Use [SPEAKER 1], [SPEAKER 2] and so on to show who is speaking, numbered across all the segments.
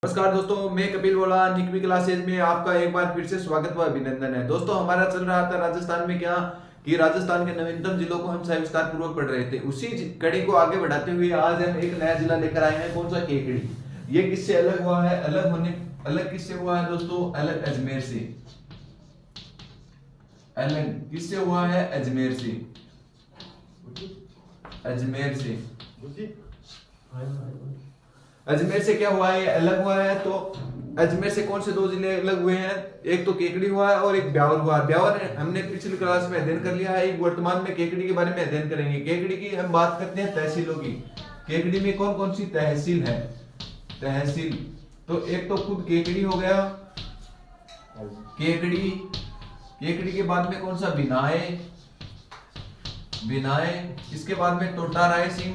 [SPEAKER 1] नमस्कार दोस्तों, मैं कपिल बोला निकवी क्लासेज में आपका एक बार फिर से स्वागत व अभिनंदन है। दोस्तों, हमारा चल रहा था राजस्थान में क्या कि राजस्थान के नवीनतम जिलों को हम सविस्तार पूर्वक पढ़ रहे थे। उसी कड़ी को आगे बढ़ाते हुए आज हम एक नया जिला लेकर आए हैं। कौन सा? केकड़ी। ये किससे अलग हुआ है? अलग किससे हुआ है दोस्तों? अलग अजमेर से। अलग किससे हुआ है? अजमेर से। अजमेर से अजमेर से क्या हुआ है? ये अलग हुआ है। तो अजमेर से कौन से दो जिले अलग हुए हैं? एक तो केकड़ी हुआ है और एक ब्यावर हुआ है। ब्यावर हमने पिछली क्लास में अध्ययन कर लिया है। एक वर्तमान में केकड़ी के बारे में अध्ययन करेंगे। केकड़ी की हम बात करते हैं तहसीलों की। केकड़ी में कौन कौन सी तहसील है? तहसील तो एक तो खुद केकड़ी हो गया, केकड़ी। केकड़ी के बाद में कौन सा? बिनाए। बिनाए। इसके बाद में टोडा रायसिंह।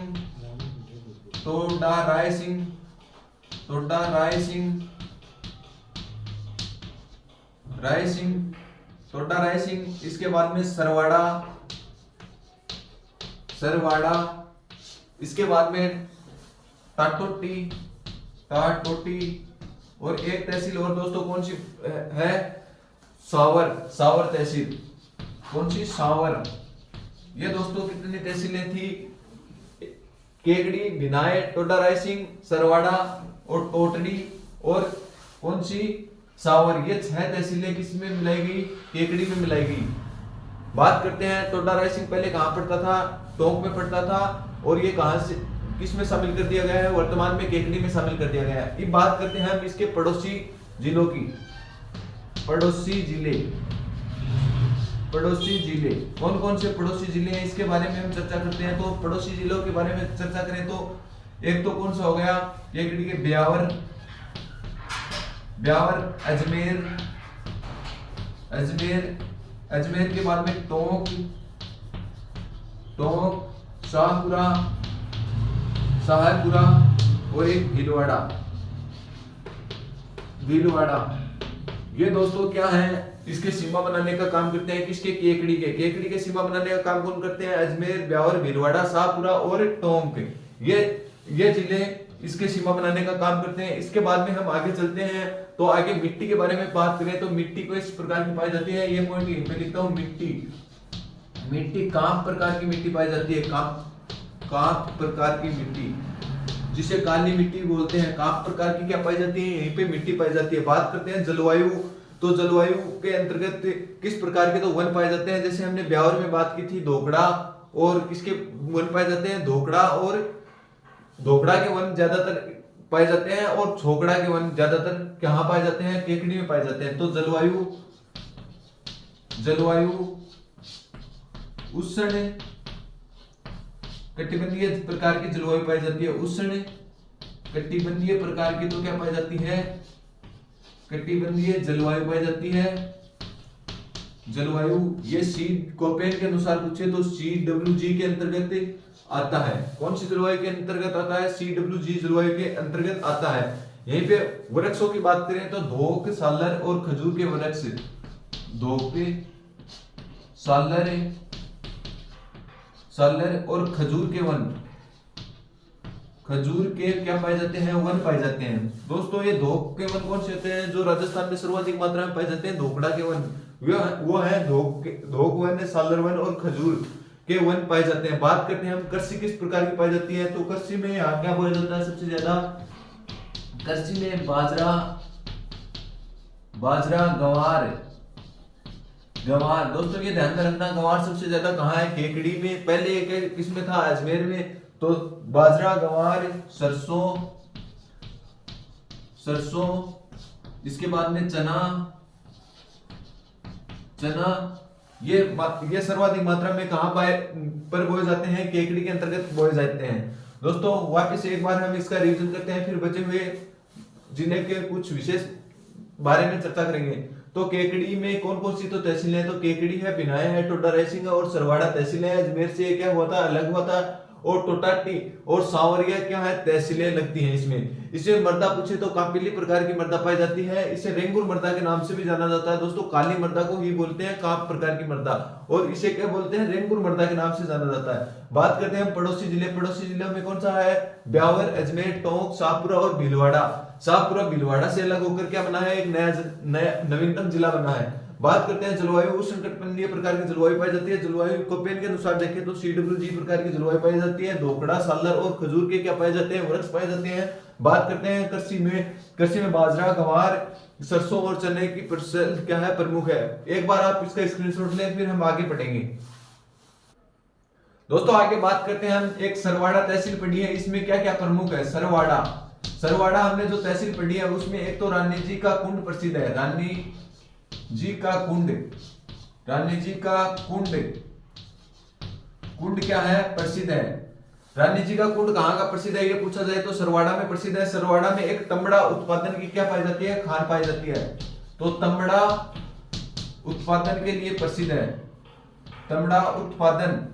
[SPEAKER 1] टोडा रायसिंह। टोडा रायसिंह। रायसिंह। टोडा रायसिंह। इसके बाद में सरवाड़ा। सरवाड़ा। इसके बाद में टाटोटी। टाटोटी। और एक तहसील और दोस्तों कौन सी है? सावर। सावर तहसील। कौन सी? सावर। ये दोस्तों कितनी तहसीलें थी? केकड़ी, बिनाए, टोडा रायसिंह, सरवाड़ा और टोटड़ी और कौन सी? सावर। ये 6 तहसीलें किस में मिलाई गई? केकड़ी में मिलाई गई। बात करते हैं टोडा रायसिंह पहले कहां पड़ता था? टोंक में पड़ता था। और ये कहां से किस में शामिल कर दिया गया है? वर्तमान में केकड़ी में शामिल कर दिया गया है। अब बात करते हैं हम इसके पड़ोसी जिलों की। पड़ोसी जिले। पड़ोसी जिले कौन कौन से पड़ोसी जिले हैं इसके बारे में हम चर्चा करते हैं। तो पड़ोसी जिलों के बारे में चर्चा करें तो एक तो कौन सा हो गया? केकड़ी के ब्यावर। ब्यावर। अजमेर। अजमेर। अजमेर के बाद में टोंक। टोंक। शाहपुरा। शाहपुरा और एक भीलवाड़ा। भीलवाड़ा। ये दोस्तों क्या है? इसके सीमा बनाने का काम करते हैं किसके? केकड़ी के। केकड़ी के सीमा बनाने का काम कौन करते हैं? अजमेर, ब्यावर, भीलवाड़ा, शाहपुरा और टोंक। ये जिले इसके सीमा बनाने का काम करते हैं। इसके बाद में हम आगे चलते हैं तो आगे मिट्टी के बारे में बात करें तो मिट्टी को इस प्रकार की पाई जाती है। ये पॉइंट यहीं पे लिखता हूं। मिट्टी। मिट्टी काम प्रकार की मिट्टी पाई जाती है। काम प्रकार की मिट्टी जिसे काली मिट्टी बोलते हैं। काम प्रकार की क्या पाई जाती है? यहीं पे मिट्टी पाई जाती है। बात करते हैं जलवायु। तो जलवायु के अंतर्गत किस प्रकार के तो वन पाए जाते हैं? जैसे हमने ब्यावर में बात की थी धोकड़ा, और किसके वन पाए जाते हैं? धोकड़ा। और धोकड़ा के वन ज्यादातर पाए जाते हैं और छोकड़ा के वन ज्यादातर कहां पाए जाते हैं? केकड़ी में पाए जाते हैं। तो जलवायु। जलवायु उष्ण कटिबंधीय प्रकार की जलवायु पाई जाती है। उष्ण कटिबंधीय प्रकार की तो क्या पाई जाती है? कटिबंधीय जलवायु पाई जाती है। जलवायु ये सी कोपेन के अनुसार पूछे तो CWG के अंतर्गत आता है। कौन सी जलवायु के अंतर्गत आता है? CWG जलवायु के अंतर्गत आता है। यहीं पे वृक्षों की बात करें तो धोक, सालर और खजूर के वृक्ष। धोक, सालर, सालर और खजूर के वन। खजूर के क्या पाए जाते हैं? वन पाए जाते हैं। दोस्तों, ये धोक के वन कौन से होते हैं? जो राजस्थान में सर्वाधिक मात्रा में पाए जाते हैं धोकड़ा के वन। वो है धोक वन, सालर वन और खजूर के वन पाए जाते हैं। बात करते हैं हम कृषि किस प्रकार की पाई जाती है। तो कृषि में यहाँ क्या बोया जाता है सबसे ज्यादा? कृषि में बाजरा, बाजरा, गंवार। गंवार दोस्तों ये ध्यान में रखना, गंवार सबसे ज्यादा कहाँ है? केकड़ी में। पहले एक किसमें था? अजमेर में। तो बाजरा, गंवार, सरसों। सरसों। इसके बाद में चना। चना ये सर्वाधिक मात्रा में कहां पर बोए जाते हैं? केकड़ी के अंतर्गत बोए जाते हैं। दोस्तों, वापस एक बार हम इसका रिवीजन करते हैं, फिर बचे हुए जिले के कुछ विशेष बारे में चर्चा करेंगे। तो केकड़ी में कौन कौन सी तो तहसीलें हैं? तो केकड़ी है, बिनाए है, टोडा रायसिंह और सरवाड़ा तहसीलें हैं। अजमेर से क्या हुआ था? अलग हुआ था। और टोटाटी और सांवरिया क्या है? तहसीलें लगती हैं इसमें। इसे मृदा पूछे तो कापिली प्रकार की मृदा पाई जाती है। इसे रेंगुर मृदा के नाम से भी जाना जाता है। दोस्तों, काली मृदा को ही बोलते हैं काप प्रकार की मृदा, और इसे क्या बोलते हैं? रेंगुर मृदा के नाम से जाना जाता है। बात करते हैं हम पड़ोसी जिले। पड़ोसी जिलों में कौन सा है? ब्यावर, अजमेर, टोंक, शाहपुरा और भीलवाड़ा। शाहपुरा भीलवाड़ा से अलग होकर क्या बना है, एक नया नवीनतम जिला बना है। बात करते हैं जलवायु, उष्णकटिबंधीय प्रकार की जलवायु पाई जाती है। जलवायु कोपेन के अनुसार देखें तो CWG प्रकार की जलवायु पाई जाती है। धोकड़ा, सालर और खजूर के क्या पाए जाते हैं, वृक्ष पाए जाते हैं। बात करते हैं कृषि में बाजरा, गंवार, सरसों और चने की फसल क्या है, प्रमुख है। एक बार आप इसका स्क्रीनशॉट लें, फिर हम आगे पढ़ेंगे। दोस्तों आगे बात करते हैं हम, एक सरवाड़ा तहसील पढ़ी है, इसमें क्या क्या प्रमुख है। सरवाड़ा हमने जो तहसील पढ़ी है उसमें एक तो रानी जी का कुंड प्रसिद्ध है। रानी जी का कुंड क्या है, प्रसिद्ध है। रानी जी का कुंड कहाँ का प्रसिद्ध है ये पूछा जाए तो सरवाड़ा में प्रसिद्ध है। सरवाड़ा में एक तंबड़ा उत्पादन की क्या पाई जाती है, खान पाई जाती है। तो तंबड़ा उत्पादन के लिए प्रसिद्ध है। तंबड़ा उत्पादन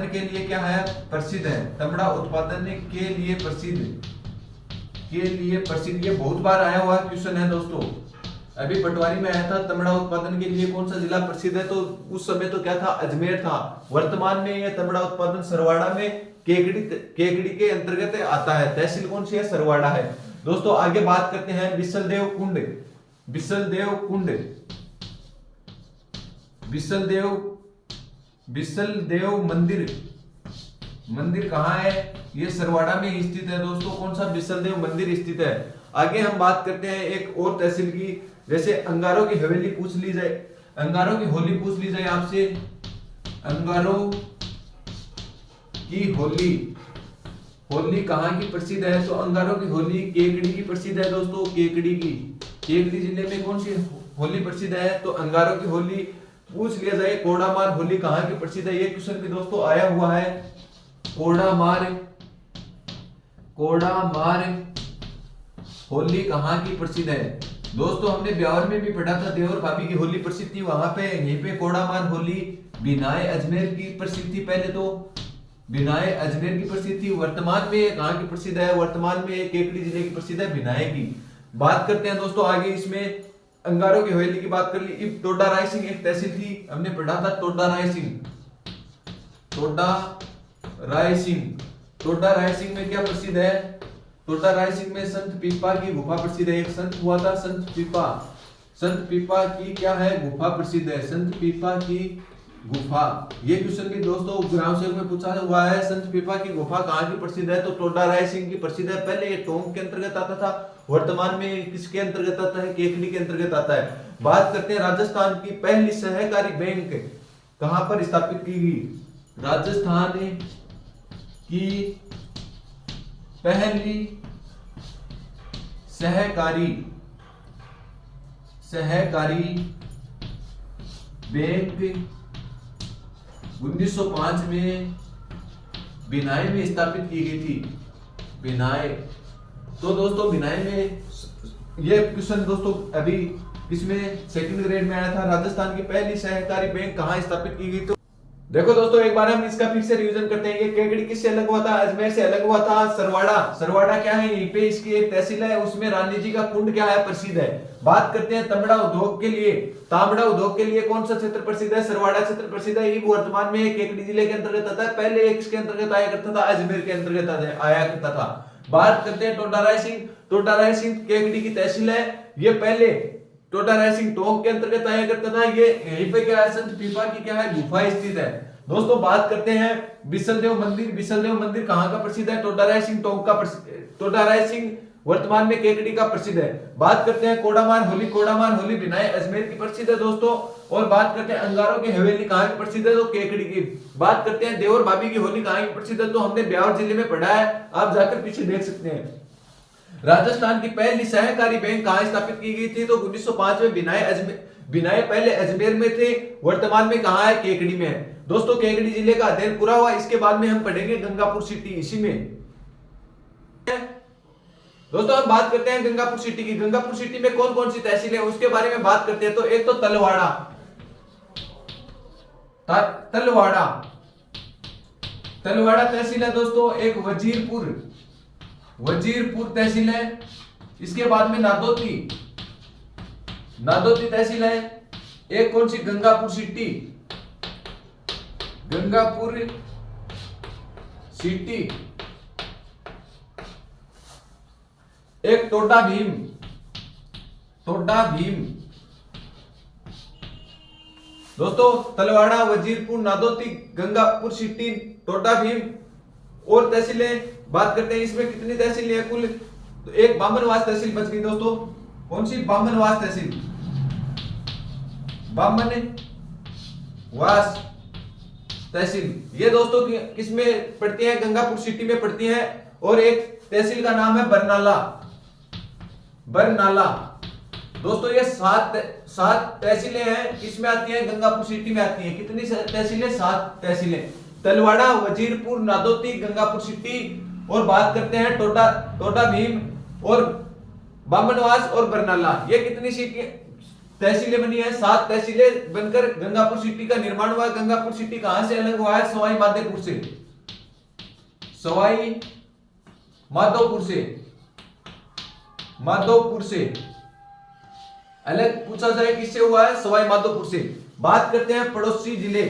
[SPEAKER 1] के लिए क्या है, प्रसिद्ध है। तंबड़ा उत्पादन के लिए प्रसिद्ध ये बहुत बार आया हुआ क्वेश्चन है दोस्तों। अभी पटवारी में आया था, तंबड़ा उत्पादन के लिए कौन सा जिला प्रसिद्ध है, तो उस समय तो क्या था, अजमेर था। वर्तमान में यह तंबड़ा उत्पादन सरवाड़ा में केकड़ी के अंतर्गत आता है। तहसील कौन सी है, सरवाड़ा है। दोस्तों आगे बात करते हैं बिसल देव मंदिर कहाँ है, ये सरवाड़ा में स्थित है दोस्तों। कौन सा, बिसल देव मंदिर स्थित है। आगे हम बात करते हैं एक और तहसील की, जैसे अंगारों की हवेली पूछ ली जाए, अंगारों की होली पूछ ली जाए आपसे। अंगारों की होली कहाँ की प्रसिद्ध है, तो अंगारों की होली केकड़ी की प्रसिद्ध है दोस्तों। केकड़ी जिले में कौन सी होली प्रसिद्ध है, तो अंगारों की होली पूछ लिया जाए। कोडामार होली कहाँ की प्रसिद्ध है, ये क्वेश्चन भी दोस्तों आया हुआ है। कोडामार होली कहाँ की प्रसिद्ध है। दोस्तों हमने ब्यावर में भी पढ़ा था, देवर भाभी की होली प्रसिद्ध थी वहां पे। यहीं पे कोडामार होली बिनाए अजमेर की प्रसिद्ध थी। पहले तो बिनाए अजमेर की प्रसिद्ध थी। वर्तमान में कहाँ की प्रसिद्ध है, वर्तमान में केकड़ी जिले की प्रसिद्ध है, बिनाए की। बात करते हैं दोस्तों आगे, इसमें अंगारों की हवेली की बात कर ली। टोडा रायसिंह एक तहसील थी, हमने पढ़ा था टोडा रायसिंह में क्या प्रसिद्ध है, टोडा रायसिंह में संत पीपा की गुफा प्रसिद्ध है। एक संत हुआ था संत पीपा की क्या है, गुफा प्रसिद्ध है। संत पीपा की गुफा, ये क्वेश्चन भी दोस्तों ग्राम सेवक में पूछा हुआ है। संत पीपा की गुफा कहाँ की प्रसिद्ध है, तो टोडा रायसिंह की प्रसिद्ध है। पहले ये टोंक के अंतर्गत आता था, वर्तमान में किसके अंतर्गत आता है, केकड़ी के अंतर्गत आता है। बात करते हैं राजस्थान की पहली सहकारी बैंक कहां पर स्थापित की गई। राजस्थान की पहली सहकारी बैंक 1905 में बिनाए में स्थापित की गई थी। बिनाए, तो दोस्तों बिनाए में ये क्वेश्चन दोस्तों अभी इसमें सेकंड ग्रेड में आया था। राजस्थान की पहली सहकारी बैंक कहां स्थापित की गई, तो देखो दोस्तों एक बार हम इसका फिर से रिवीजन करते हैं। ये केकड़ी किससे अलग हुआ था, अजमेर से अलग हुआ था। सरवाड़ा क्या है, यहीं पे इसकी एक तहसील है, उसमें रानी जी का कुंड क्या है, प्रसिद्ध है। बात करते हैं तांबड़ा उद्योग के लिए कौन सा क्षेत्र प्रसिद्ध है, सरवाड़ा क्षेत्र प्रसिद्ध है। ये वर्तमान में केकड़ी जिले के अंतर्गत आता है, पहले एक किसके अंतर्गत आया करता था, अजमेर के अंतर्गत आया करता था। बात करते हैं टोडा रायसिंह केकड़ी की तहसील है, ये पहले टोडा रायसिंह टोंक के अंतर्गत आया करता था। ये यहीं पे क्या है, संत पीपा की क्या है, गुफा स्थित है। दोस्तों बात करते हैं बिसलदेव मंदिर कहां का प्रसिद्ध है, टोडा रायसिंह टोंक का प्रसिद्ध। टोडा रायसिंह वर्तमान में केकड़ी का प्रसिद्ध है। बात करते हैं कोडामार होली बिनाए अजमेर की प्रसिद्ध है दोस्तों। और बात करते हैं अंगारों की हवेली कहां की प्रसिद्ध है, तो केकड़ी की। बात करते हैं देवर भाभी की होली कहां की प्रसिद्ध है, तो हमने ब्यावर जिले में पढ़ा है, आप जाकर पीछे देख सकते हैं। राजस्थान की पहली सहकारी बैंक कहां स्थापित की गई थी, तो 1905 में बिनाए पहले अजमेर में थे, वर्तमान में कहां है, केकड़ी में है। दोस्तों केकड़ी जिले का अध्ययन पूरा हुआ, इसके बाद में हम पढ़ेंगे गंगापुर सिटी। इसी में दोस्तों हम बात करते हैं गंगापुर सिटी की। गंगापुर सिटी में कौन कौन सी तहसील है उसके बारे में बात करते हैं। तो एक तो तलवाड़ा तहसील है दोस्तों। एक वजीरपुर तहसील है। इसके बाद में नादौती तहसील है। एक कौन सी, गंगापुर सिटी। एक टोडा भीम, टोडा भीम। दोस्तों तलवाड़ा, वजीरपुर, नादौती, गंगापुर सिटी, टोडा भीम और तहसीलें बात करते हैं। इसमें कितनी तहसीलें हैं कुल? तो एक बामनवास तहसील बच गई दोस्तों। कौन सी? बामनवास तहसील, बामनवास तहसील। ये दोस्तों किसमें पड़ती है? गंगापुर सिटी में पड़ती है। और एक तहसील का नाम है बरनाला, बरनाला। दोस्तों ये सात तहसीलें हैं, किसमें आती हैं? गंगापुर सिटी में आती हैं। कितनी तहसीलें? 7 तहसीलें। तलवाड़ा, वजीरपुर, नादौती, गंगापुर सिटी और बात करते हैं टोडा भीम और बामनवास और बरनाला। ये कितनी सिटी तहसीलें बनी है? 7 तहसीलें बनकर गंगापुर सिटी का निर्माण हुआ। गंगापुर सिटी कहां से अलग हुआ है? सवाई माधोपुर से, सवाई माधोपुर से, माधोपुर से अलग पूछा जाए किससे हुआ है? सवाई माधोपुर से। बात करते हैं पड़ोसी जिले,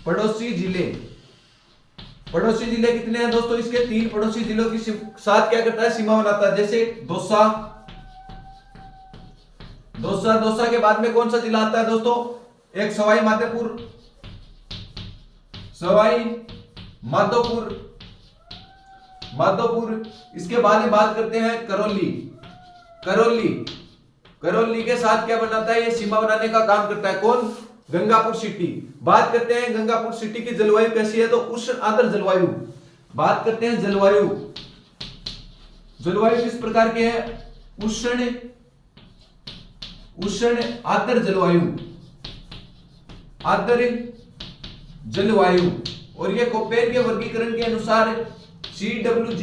[SPEAKER 1] पड़ोसी जिले। पड़ोसी जिले कितने हैं दोस्तों? इसके 3 पड़ोसी जिलों के साथ क्या करता है? सीमा बनाता है। जैसे दौसा, दौसा, दौसा के बाद में कौन सा जिला आता है दोस्तों? एक सवाई माधोपुर, सवाई माधोपुर, माधोपुर। इसके बाद में बात करते हैं करौली, करौली। करौली के साथ क्या बनाता है? ये सीमा बनाने का काम करता है। कौन? गंगापुर सिटी। बात करते हैं गंगापुर सिटी की जलवायु कैसी है? तो उष्ण आर्द्र जलवायु। बात करते हैं जलवायु, जलवायु किस प्रकार की है? उष्ण, उष्ण आर्द्र जलवायु, आर्द्र जलवायु। और ये कोपेन के वर्गीकरण के अनुसार CWG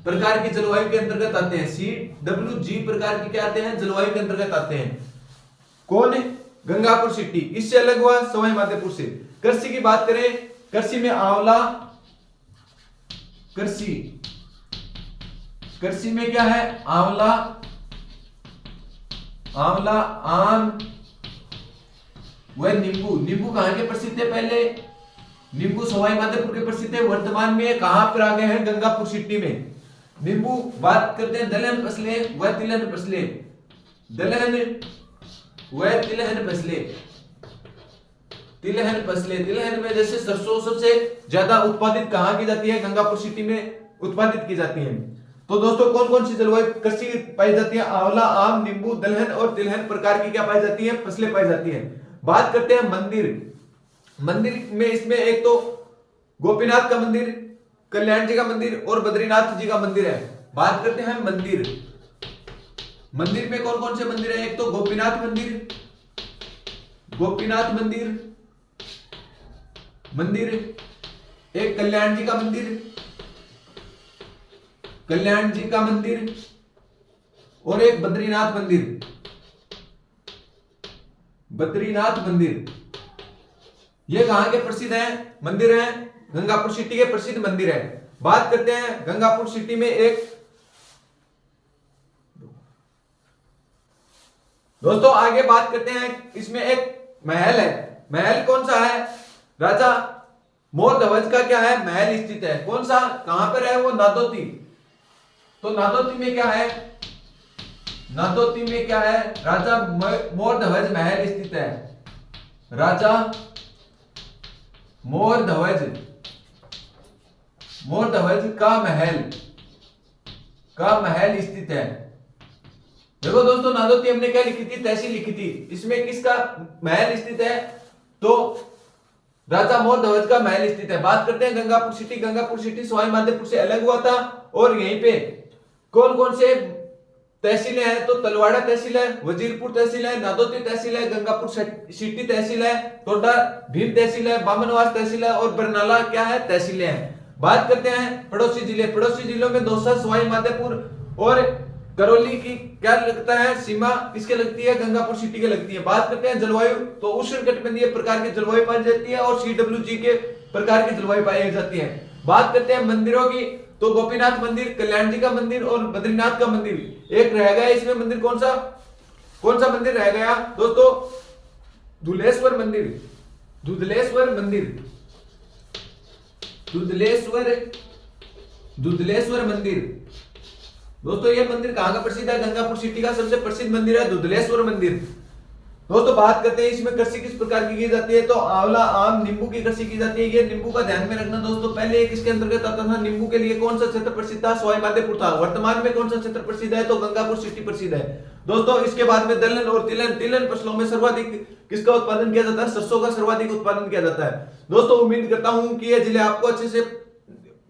[SPEAKER 1] प्रकार की जलवायु के अंतर्गत आते हैं। CWG प्रकार की क्या आते हैं? जलवायु के अंतर्गत आते हैं। कौन? गंगापुर सिटी। इससे अलग हुआ सवाई माधोपुर से। कृषि की बात करें, कृषि में आंवला, कृषि, कृषि में क्या है? आंवला, आंवला, आम व नींबू। नींबू कहां के प्रसिद्ध थे? पहले नींबू सवाई माधोपुर के प्रसिद्ध है। वर्तमान में कहां पर आ गए हैं? गंगापुर सिटी में। नींबू। बात करते हैं दलहन फसलें व तिलहन फसलें, दलहन व तिलहन फसलें, तिलहन फसलें। तिलहन में जैसे सरसों सबसे ज्यादा उत्पादित कहां की जाती है? गंगापुर सिटी में उत्पादित की जाती है। तो दोस्तों कौन कौन सी जलवायु कृषि पाई जाती है? आंवला, आम, नींबू, दलहन और तिलहन प्रकार की क्या पाई जाती है? फसलें पाई जाती है। बात करते हैं मंदिर। मंदिर में इसमें एक तो गोपीनाथ का मंदिर, कल्याण जी का मंदिर और बद्रीनाथ जी का मंदिर है। बात करते हैं मंदिर। मंदिर में कौन कौन से मंदिर है? एक तो गोपीनाथ मंदिर, गोपीनाथ मंदिर, मंदिर। एक कल्याण जी का मंदिर, कल्याण जी का मंदिर और एक बद्रीनाथ मंदिर, बद्रीनाथ मंदिर। ये कहां के प्रसिद्ध हैं? मंदिर हैं गंगापुर सिटी के प्रसिद्ध मंदिर है। बात करते हैं गंगापुर सिटी में एक दोस्तों आगे बात करते हैं। इसमें एक महल है। महल कौन सा है? राजा मोर ध्वज का क्या है? महल स्थित है। कौन सा? कहां पर है वो? नादौती। तो नादौती में क्या है? नादौती में क्या है? राजा मोर ध्वज महल स्थित है। राजा मोर ध्वज, मोर ध्वज का महल स्थित है। देखो दोस्तों नादौती हमने क्या लिखी थी? तहसील लिखी थी। इसमें किसका महल स्थित है? तो राजा मोर ध्वज का महल स्थित है। बात करते हैं गंगापुर सिटी। गंगापुर सिटी सवाई माधोपुर से अलग हुआ था। और यहीं पे कौन कौन से तहसीलें हैं? तो तलवाड़ा तहसील है, वजीरपुर तहसील है, नादौती तहसील है, गंगापुर सिटी तहसील है, टोडा भीम तहसील है, बामनवास तहसील है और बरनाला क्या है? तहसीलें हैं। बात करते हैं पड़ोसी जिले। पड़ोसी जिलों में दौसा, सवाई माधोपुर और करौली की क्या लगता है? सीमा किसके लगती है? गंगापुर सिटी के लगती है। बात करते हैं जलवायु। तो उष्णकटिबंधीय प्रकार की जलवायु पाई जाती है और CWG के प्रकार की जलवायु पाई जाती है। बात करते हैं मंदिरों की। तो गोपीनाथ मंदिर, कल्याण जी का मंदिर और बद्रीनाथ का मंदिर। एक रह गया इसमें मंदिर। कौन सा? कौन सा मंदिर रह गया दोस्तों? धुलेश्वर मंदिर, धुधलेश्वर मंदिर, धुधलेश्वर, धुधलेश्वर मंदिर। दोस्तों ये मंदिर कहाँ का प्रसिद्ध है? गंगापुर सिटी का सबसे प्रसिद्ध मंदिर है दुधलेश्वर मंदिर। दोस्तों बात करते हैं इसमें कृषि किस प्रकार की जाती है, तो आंवला, आम, नींबू की कृषि की जाती है। ये नींबू का ध्यान में रखना दोस्तों, पहले एक इसके अंतर्गत आता था नींबू के लिए कौन सा क्षेत्र प्रसिद्ध था? सवाई माधोपुर था। वर्तमान में कौन सा क्षेत्र प्रसिद्ध है? तो गंगापुर सिटी प्रसिद्ध है। दोस्तों इसके बाद में दलहन और तिलहन, तिलहन फसलों में सर्वाधिक किसका उत्पादन किया जाता है? सरसों का सर्वाधिक उत्पादन किया जाता है। दोस्तों उम्मीद करता हूं कि ये जिले आपको अच्छे से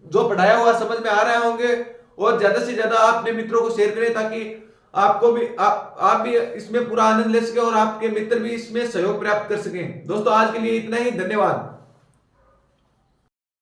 [SPEAKER 1] जो पढ़ाया हुआ समझ में आ रहे होंगे, और ज्यादा से ज्यादा आप अपने मित्रों को शेयर करें ताकि आपको भी आप भी इसमें पूरा आनंद ले सके और आपके मित्र भी इसमें सहयोग प्राप्त कर सकें। दोस्तों आज के लिए इतना ही, धन्यवाद।